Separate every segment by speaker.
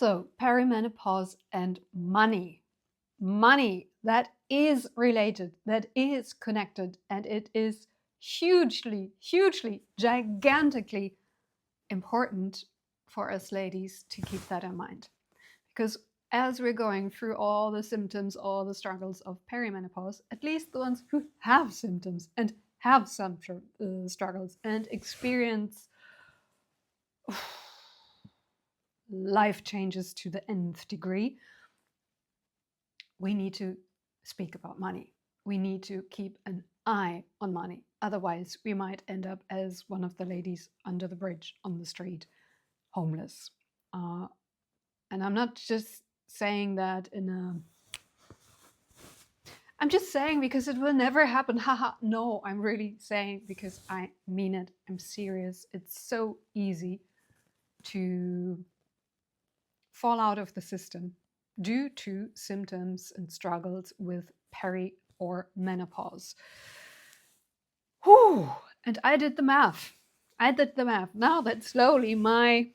Speaker 1: So, perimenopause and money. Money that is related, that is connected, and it is hugely, gigantically important for us ladies to keep that in mind. Because as we're going through all the symptoms, all the struggles of perimenopause, at least the ones who have symptoms and have some struggles and experience life changes to the nth degree, we need to speak about money. We need to keep an eye on money. Otherwise, we might end up as one of the ladies under the bridge on the street, homeless. And I'm not just saying that I'm just saying because it will never happen. Haha. No, I'm really saying because I mean it. I'm serious. It's so easy to fall out of the system due to symptoms and struggles with peri or menopause. Whew. And I did the math. Now that slowly my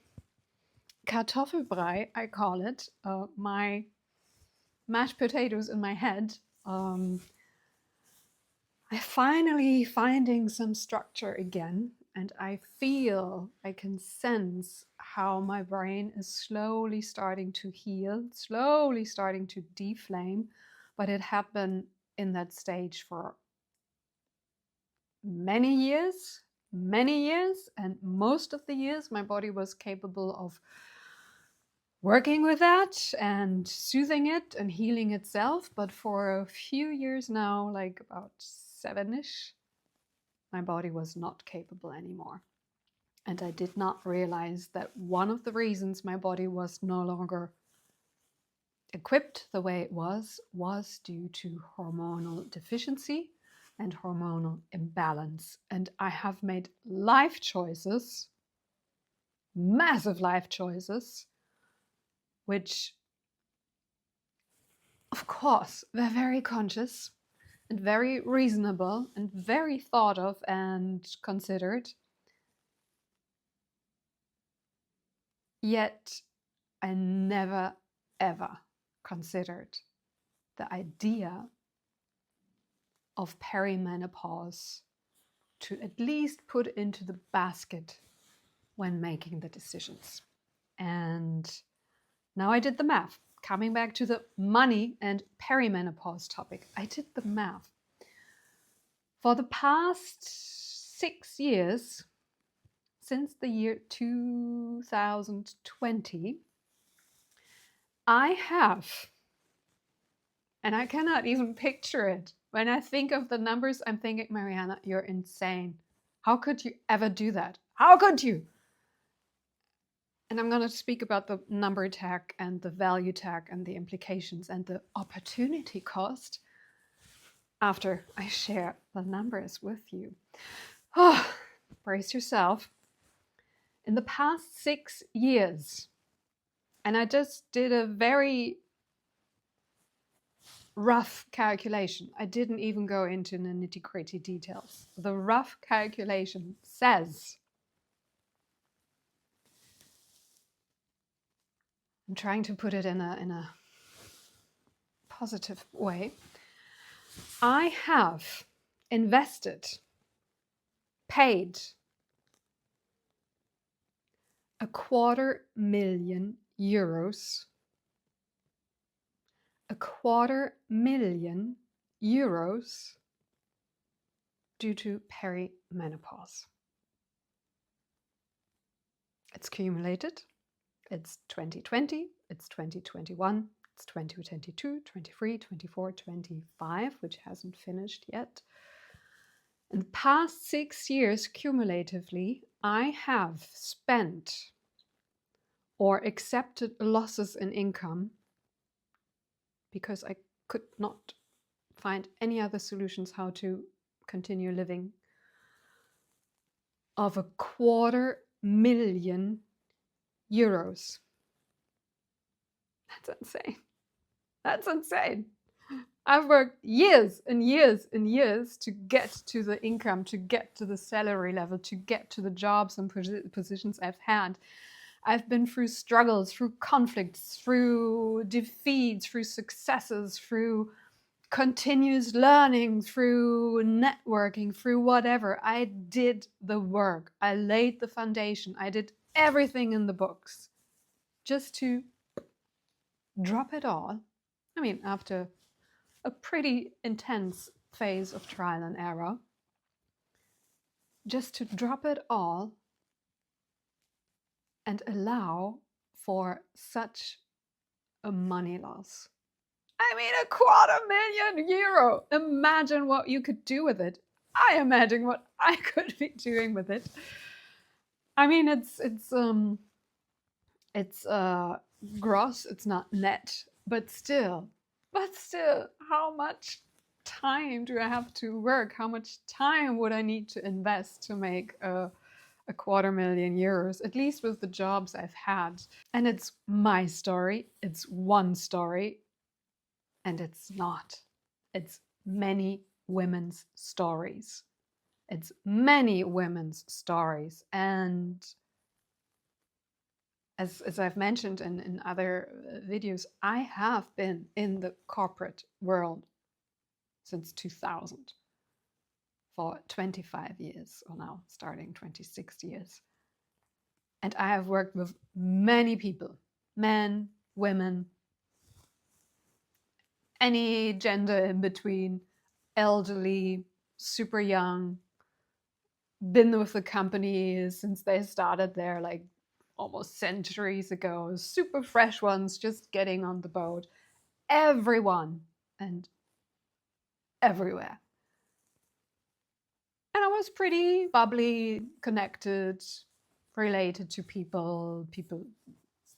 Speaker 1: Kartoffelbrei, I call it, my mashed potatoes in my head, I'm finally finding some structure again. And I can sense how my brain is slowly starting to heal, slowly starting to deflame. But it happened in that stage for many years. And most of the years, my body was capable of working with that and soothing it and healing itself. But for a few years now, like about 7-ish, my body was not capable anymore. And I did not realize that one of the reasons my body was no longer equipped the way it was due to hormonal deficiency and hormonal imbalance. And I have made life choices, massive life choices, which, of course, were very conscious and very reasonable and very thought of and considered. Yet I never, ever considered the idea of perimenopause to at least put into the basket when making the decisions. And now I did the math. Coming back to the money and perimenopause topic, I did the math. For the past 6 years, since the year 2020, I have, and I cannot even picture it. When I think of the numbers, I'm thinking, Mariana, you're insane. How could you ever do that? How could you? And I'm going to speak about the number tag and the value tag and the implications and the opportunity cost after I share the numbers with you. Oh, brace yourself. In the past 6 years, and I just did a very rough calculation. I didn't even go into the nitty-gritty details. The rough calculation says, I'm trying to put it in a positive way. I have invested, paid €250,000, €250,000 due to perimenopause. It's cumulated. It's 2020, it's 2021, it's 2022, 23, 24, 25, which hasn't finished yet. In the past 6 years, cumulatively, I have spent or accepted losses in income because I could not find any other solutions how to continue living, of €250,000. That's insane. That's insane. I've worked years and years and years to get to the income, to get to the salary level, to get to the jobs and positions I've had. I've been through struggles, through conflicts, through defeats, through successes, through continuous learning, through networking, through whatever. I did the work. I laid the foundation. I did everything in the books just to drop it all. I mean, after a pretty intense phase of trial and error, just to drop it all and allow for such a money loss. I mean, €250,000. Imagine what you could do with it. I imagine what I could be doing with it. I mean, it's gross. It's not net, but still, how much time do I have to work? How much time would I need to invest to make a €250,000, at least with the jobs I've had? And it's my story. It's one story. And it's not. It's many women's stories. It's many women's stories. And as I've mentioned in other videos, I have been in the corporate world since 2000 for 25 years, or now starting 26 years. And I have worked with many people, men, women, any gender in between, elderly, super young, been with the company since they started there like almost centuries ago, super fresh ones just getting on the boat, everyone and everywhere. And I was pretty bubbly, connected, related to people. People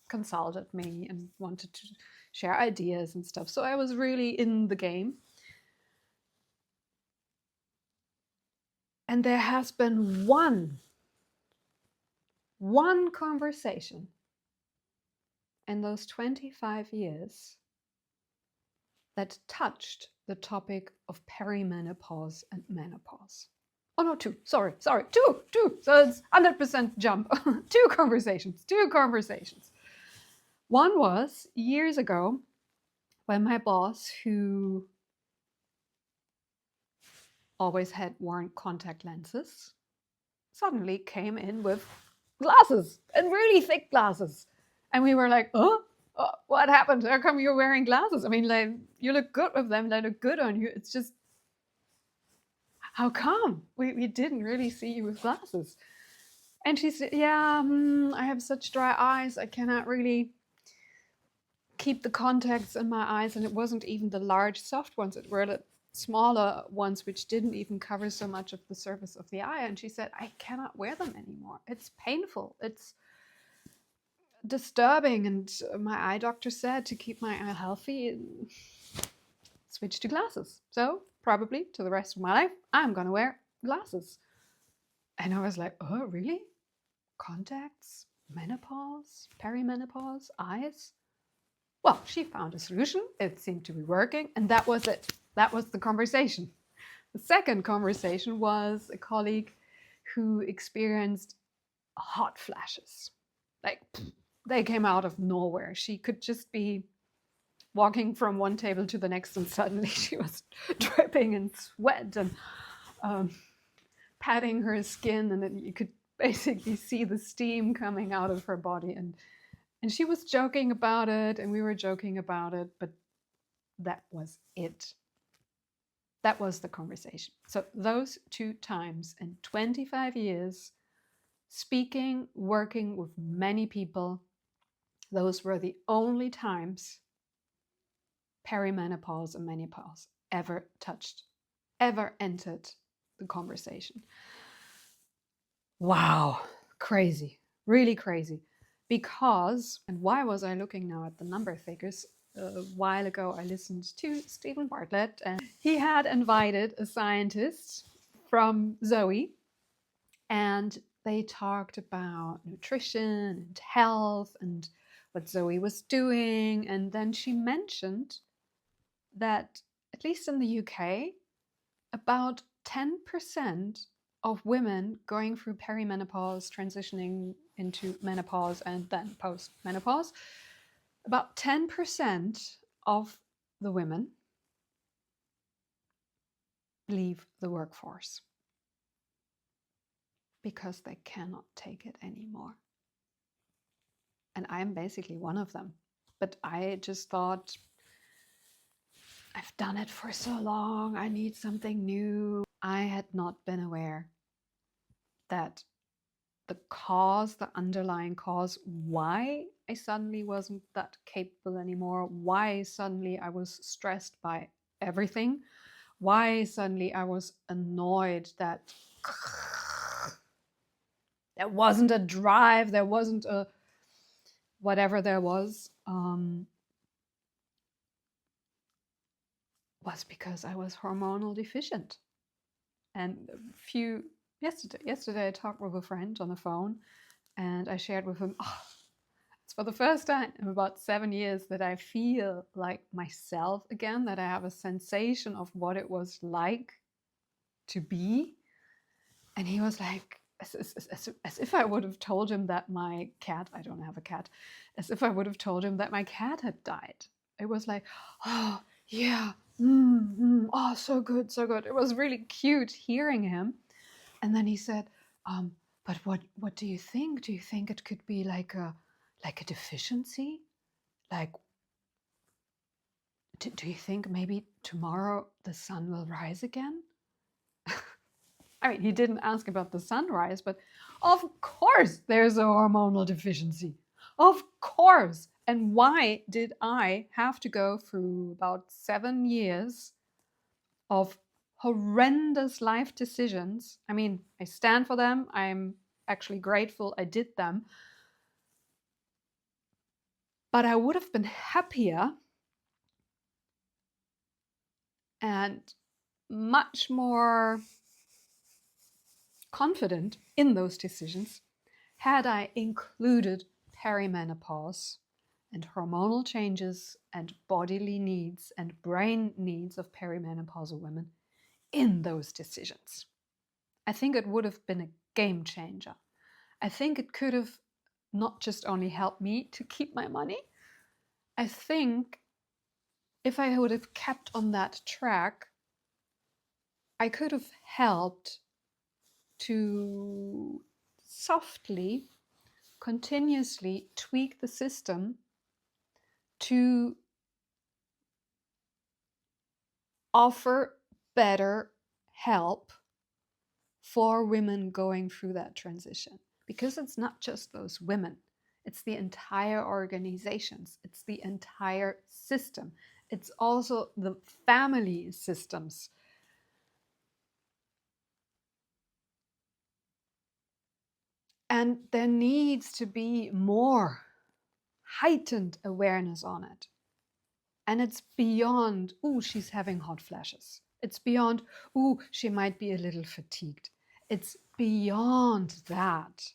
Speaker 1: consulted me and wanted to share ideas and stuff. So I was really in the game. And there has been one conversation in those 25 years that touched the topic of perimenopause and menopause. Oh no, two. Sorry, two. So it's 100% jump. Two conversations. One was years ago when my boss, who always had worn contact lenses, suddenly came in with glasses, and really thick glasses. And we were like, oh, what happened? How come you're wearing glasses? I mean, like, you look good with them. They look good on you. It's just, how come? We didn't really see you with glasses. And she said, yeah, I have such dry eyes. I cannot really keep the contacts in my eyes. And it wasn't even the large, soft ones. It were the smaller ones, which didn't even cover so much of the surface of the eye. And she said, I cannot wear them anymore. It's painful. It's disturbing. And my eye doctor said to keep my eye healthy, switch to glasses. So probably to the rest of my life, I'm going to wear glasses. And I was like, oh, really? Contacts, menopause, perimenopause, eyes? Well, she found a solution. It seemed to be working. And that was it. That was the conversation. The second conversation was a colleague who experienced hot flashes. Like, they came out of nowhere. She could just be walking from one table to the next, and suddenly she was dripping in sweat and patting her skin, and then you could basically see the steam coming out of her body. And she was joking about it, and we were joking about it, but that was it. That was the conversation. So those two times in 25 years, speaking, working with many people, those were the only times perimenopause and menopause ever touched, ever entered the conversation. Wow, crazy, really crazy. Because, and why was I looking now at the number figures? A while ago, I listened to Stephen Bartlett, and he had invited a scientist from Zoe, and they talked about nutrition and health and what Zoe was doing. And then she mentioned that, at least in the UK, about 10% of women going through perimenopause, transitioning into menopause, and then post-menopause, about 10% of the women leave the workforce because they cannot take it anymore. And I'm basically one of them. But I just thought, I've done it for so long, I need something new. I had not been aware that the cause, the underlying cause, why I suddenly wasn't that capable anymore, why suddenly I was stressed by everything, why suddenly I was annoyed that there wasn't a drive, there wasn't a whatever there was because I was hormonal deficient. And yesterday I talked with a friend on the phone, and I shared with him, oh, it's for the first time in about 7 years that I feel like myself again, that I have a sensation of what it was like to be. And he was like, as if I would have told him that my cat, I don't have a cat, as if I would have told him that my cat had died. It was like, oh, yeah, oh, so good, so good. It was really cute hearing him. And then he said, but what do you think? Do you think it could be like a deficiency? Like, do you think maybe tomorrow the sun will rise again? I mean, he didn't ask about the sunrise, but of course there's a hormonal deficiency. Of course. And why did I have to go through about 7 years of horrendous life decisions? I mean, I stand for them. I'm actually grateful I did them. But I would have been happier and much more confident in those decisions had I included perimenopause and hormonal changes and bodily needs and brain needs of perimenopausal women in those decisions. I think it would have been a game changer. I think it could have not just only helped me to keep my money. I think if I would have kept on that track, I could have helped to softly, continuously tweak the system to offer better help for women going through that transition. Because it's not just those women, it's the entire organizations, it's the entire system, it's also the family systems. And there needs to be more heightened awareness on it. And it's beyond, oh, she's having hot flashes. It's beyond, oh, she might be a little fatigued. It's beyond that.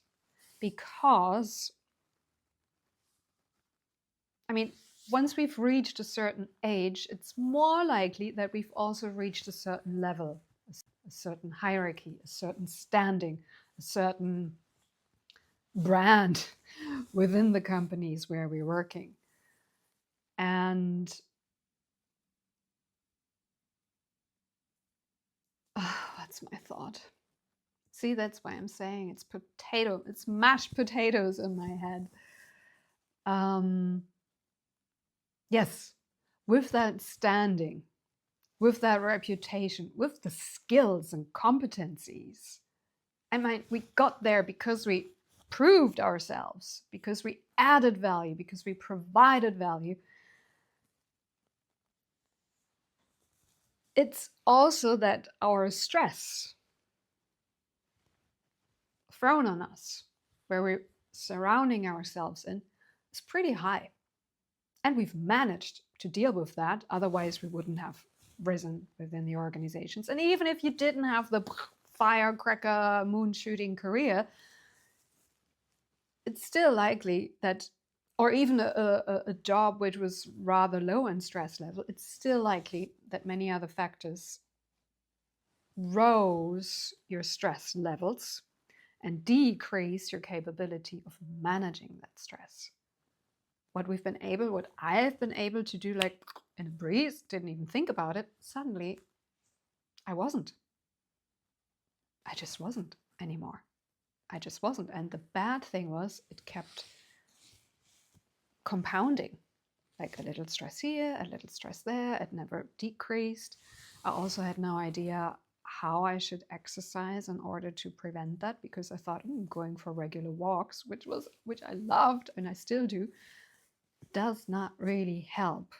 Speaker 1: Because, I mean, once we've reached a certain age, it's more likely that we've also reached a certain level, a certain hierarchy, a certain standing, a certain brand within the companies where we're working. And what's my thought? See, that's why I'm saying it's mashed potatoes in my head. Yes, with that standing, with that reputation, with the skills and competencies. I mean, we got there because we proved ourselves, because we added value, because we provided value. It's also that our stress thrown on us, where we're surrounding ourselves in, is pretty high. And we've managed to deal with that. Otherwise, we wouldn't have risen within the organizations. And even if you didn't have the firecracker moon shooting career, it's still likely that, or even a job which was rather low in stress level, it's still likely that many other factors rose your stress levels and decrease your capability of managing that stress. What I have been able to do, like in a breeze, didn't even think about it, suddenly I just wasn't anymore. I just wasn't. And the bad thing was it kept compounding, like a little stress here, a little stress there. It never decreased. I also had no idea how I should exercise in order to prevent that, because I thought going for regular walks, which I loved and I still do, does not really help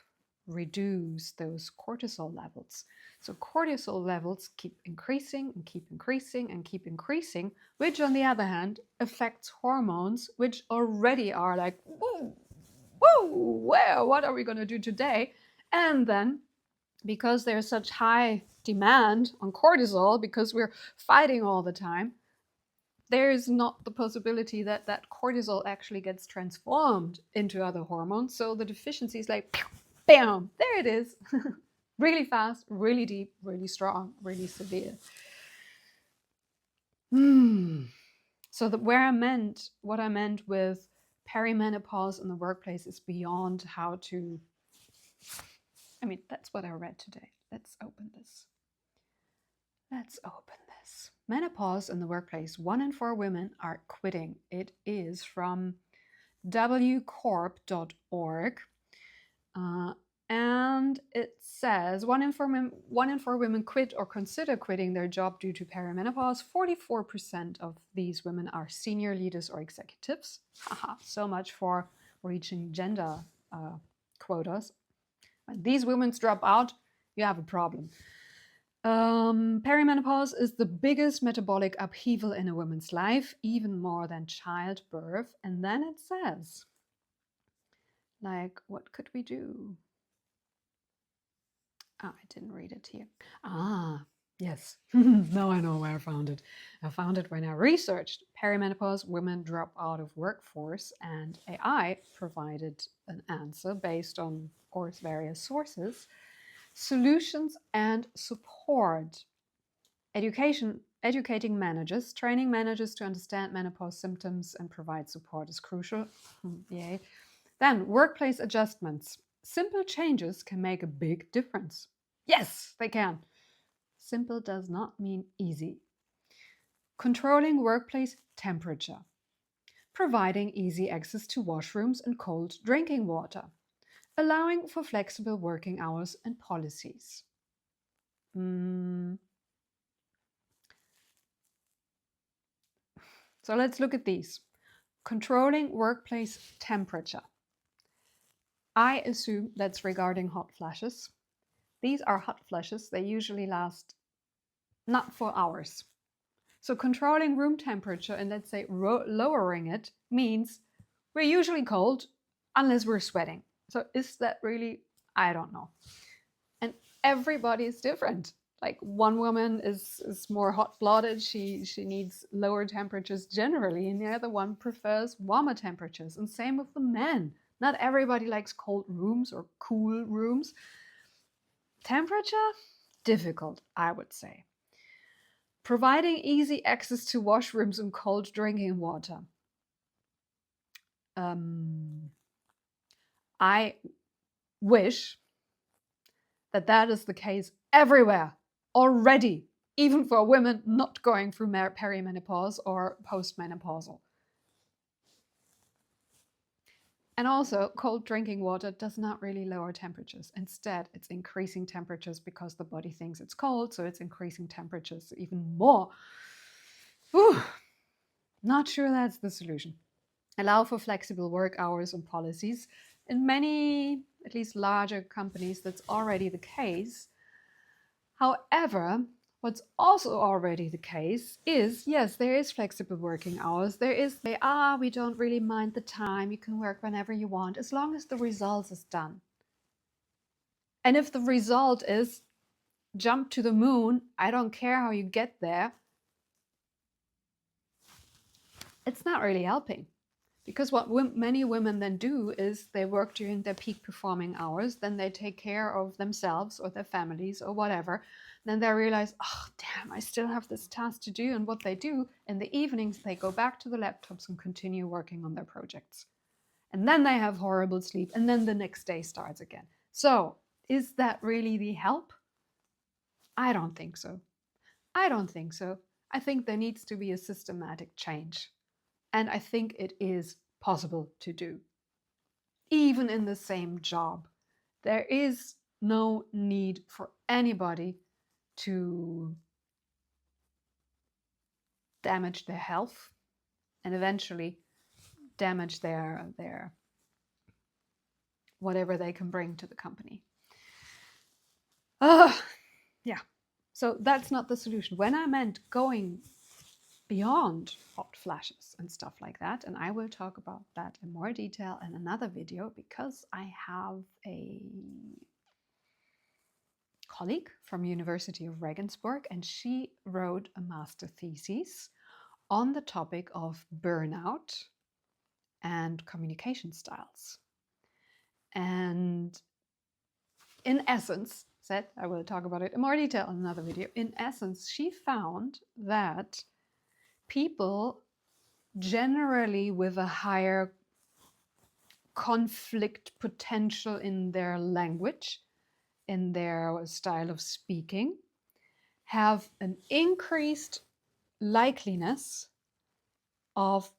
Speaker 1: reduce those cortisol levels. So cortisol levels keep increasing and keep increasing and keep increasing, which on the other hand affects hormones, which already are like, whoa, whoa, what are we going to do today? And then because there's such high demand on cortisol, because we're fighting all the time, there is not the possibility that that cortisol actually gets transformed into other hormones. So the deficiency is like, bam, there it is. Really fast, really deep, really strong, really severe. So what I meant with perimenopause in the workplace is beyond how to, that's what I read today. Let's open this. Menopause in the workplace. 1 in 4 women are quitting. It is from wcorp.org. And it says 1 in 4 women quit or consider quitting their job due to perimenopause. 44% of these women are senior leaders or executives. So much for reaching gender quotas. When these women drop out, you have a problem. Perimenopause is the biggest metabolic upheaval in a woman's life, even more than childbirth. And then it says, like, what could we do? I didn't read it here. Yes. Now I know where I found it. I found it when I researched perimenopause, women drop out of workforce, and AI provided an answer based on, of course, various sources. Solutions and support. Educating managers, training managers to understand menopause symptoms and provide support is crucial. Yay. Then workplace adjustments. Simple changes can make a big difference. Yes, they can. Simple does not mean easy. Controlling workplace temperature. Providing easy access to washrooms and cold drinking water. Allowing for flexible working hours and policies. So let's look at these. Controlling workplace temperature. I assume that's regarding hot flashes. These are hot flashes. They usually last not 4 hours. So controlling room temperature and let's say lowering it means we're usually cold unless we're sweating. So is that really? I don't know. And everybody is different. Like one woman is more hot-blooded. She needs lower temperatures generally, and the other one prefers warmer temperatures. And same with the men. Not everybody likes cold rooms or cool rooms. Temperature? Difficult, I would say. Providing easy access to washrooms and cold drinking water. I wish that is the case everywhere already, even for women not going through perimenopause or postmenopausal. And also, cold drinking water does not really lower temperatures. Instead, it's increasing temperatures because the body thinks it's cold, so it's increasing temperatures even more. Not sure that's the solution. Allow for flexible work hours and policies. In many, at least larger companies, that's already the case. However, what's also already the case is, yes, there is flexible working hours. We don't really mind the time. You can work whenever you want, as long as the result is done. And if the result is jump to the moon, I don't care how you get there, it's not really helping. Because what many women then do is they work during their peak performing hours, then they take care of themselves or their families or whatever. Then they realize, oh, damn, I still have this task to do. And what they do in the evenings, they go back to the laptops and continue working on their projects. And then they have horrible sleep. And then the next day starts again. So is that really the help? I don't think so. I don't think so. I think there needs to be a systematic change. And I think it is possible to do. Even in the same job, there is no need for anybody to damage their health and eventually damage their whatever they can bring to the company. Yeah. So that's not the solution. When I meant going beyond hot flashes and stuff like that, and I will talk about that in more detail in another video, because I have a colleague from University of Regensburg, and she wrote a master thesis on the topic of burnout and communication styles. And in essence, I will talk about it in more detail in another video. In essence, she found that people generally with a higher conflict potential in their language, in their style of speaking, have an increased likeliness of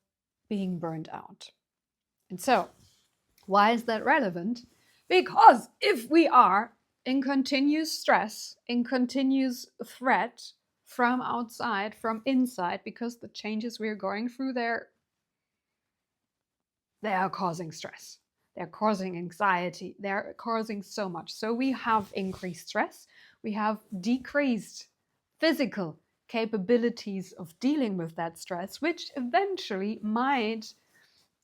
Speaker 1: being burned out. And so, why is that relevant? Because if we are in continuous stress, in continuous threat from outside, from inside, because the changes we're going through there, they are causing stress. They're causing anxiety. They're causing so much. So we have increased stress. We have decreased physical capabilities of dealing with that stress, which eventually might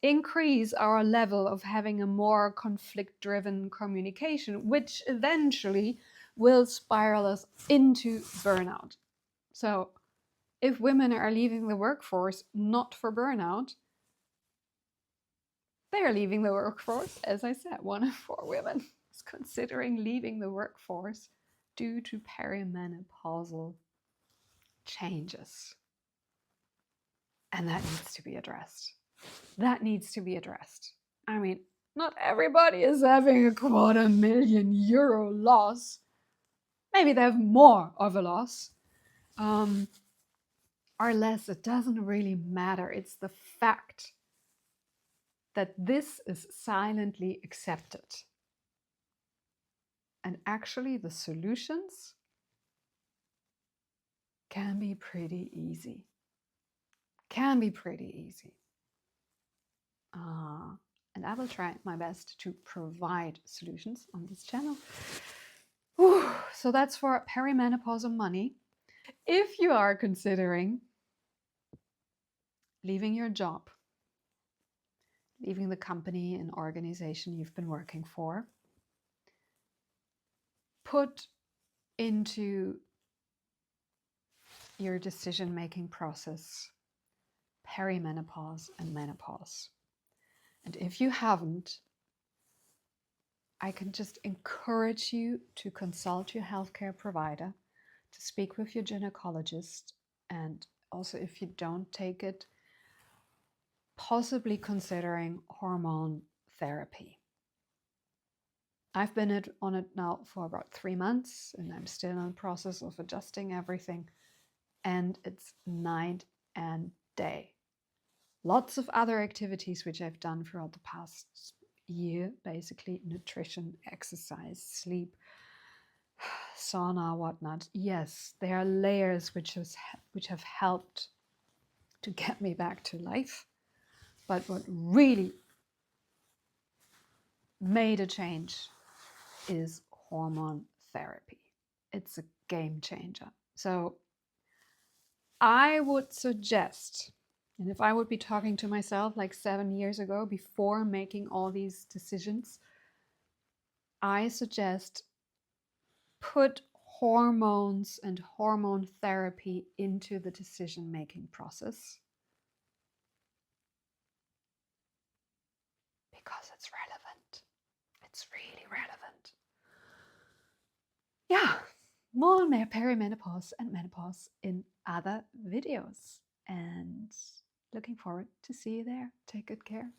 Speaker 1: increase our level of having a more conflict-driven communication, which eventually will spiral us into burnout. So if women are leaving the workforce not for burnout, they're leaving the workforce. As I said, 1 in 4 women is considering leaving the workforce due to perimenopausal changes. And that needs to be addressed. That needs to be addressed. I mean, not everybody is having a €250,000 loss. Maybe they have more of a loss. Or less, it doesn't really matter. It's the fact that this is silently accepted. And actually the solutions can be pretty easy. Can be pretty easy. And I will try my best to provide solutions on this channel. Whew. So that's for perimenopause and money. If you are considering leaving your job, leaving the company and organization you've been working for, put into your decision-making process perimenopause and menopause. And if you haven't, I can just encourage you to consult your healthcare provider, to speak with your gynecologist, and also if you don't take it, possibly considering hormone therapy. I've been on it now for about 3 months, and I'm still in the process of adjusting everything, and it's night and day. Lots of other activities which I've done throughout the past year, basically nutrition, exercise, sleep, sauna, whatnot. Yes, there are layers which have helped to get me back to life. But what really made a change is hormone therapy. It's a game changer. So I would suggest, and if I would be talking to myself like 7 years ago before making all these decisions, I suggest put hormones and hormone therapy into the decision-making process, because it's relevant. It's really relevant. Yeah, more on perimenopause and menopause in other videos. And looking forward to see you there. Take good care.